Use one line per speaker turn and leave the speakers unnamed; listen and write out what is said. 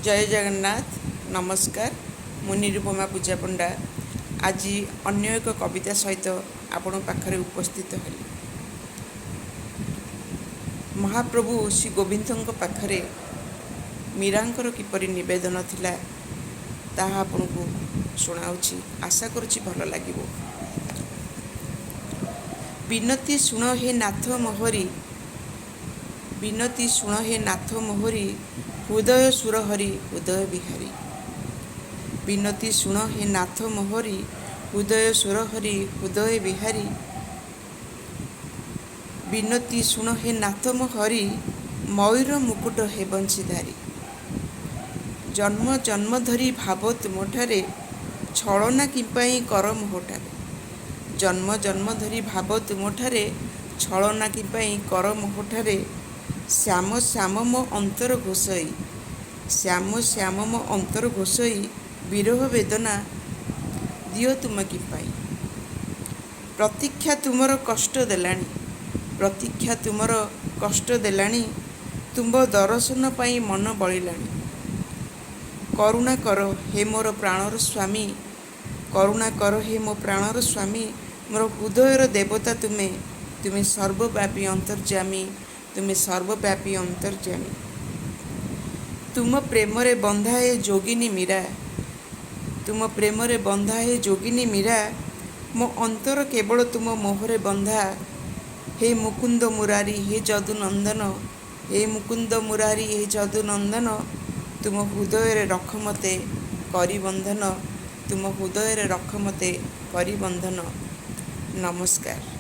जय जगन्नाथ। नमस्कार। मु निरुपमा पूजापंडा आज अन्य एक कविता सहित आपण पाखरे उपस्थित हली। महाप्रभु श्री गोविंद पाखरे मीरांकर किपरि निवेदन थिला ताहा आपनको सुनाउछि। आशा करुछि भल लागिबो। बिनती सुण हे नाथ मोहरी, बिनती सुण हे नाथ मोहरी, हृदय सुरहरि हृदय बिहारी। बिनती सुण हे नाथ मोहरी, हृदय सुरहरि हृदय बिहारी। बिनती सुण हे नाथ मोहरी, मयूर मुकुट हे बंशीधारी। जन्म जन्म धरी भाव तुमठारे, छलना किंपाई कर मोहठारे। जन्म जन्म धरी भाव तुमठारे, छलना किंपाई कर मोहठारे। श्याम श्याम मो अंतर घोषई, श्याम श्याम मो अंतर घोषई, विरह वेदना दियो तुम किंपाई। प्रतीक्षा तुमर कष्ट देलानी, प्रतीक्षा तुमर कष्ट देलानी, तुम दर्शन पाई मन बलिलानी। करुणा कर हे मोर प्राणर स्वामी, करुणा कर हे मो प्राणर स्वामी। मोर हृदयर देवता तुमे, तुमे सर्वव्यापी अंतर्जामी, तुमे सर्वव्यापी अंतर्जामी। तुम प्रेम रे बंधा हे जोगिनी मीरा, तुम प्रेम रे बंधा हे जोगिनी मीरा। मो अंतर केवल तुम मोहरे बंधा, हे मुकुंद मुरारी हे जदुनंदन, हे मुकुंद मुरारी हे जदुनंदन। तुम हृदय रे रख मते करी बंधन, तुम हृदय रे रख मते करी बंधन। नमस्कार।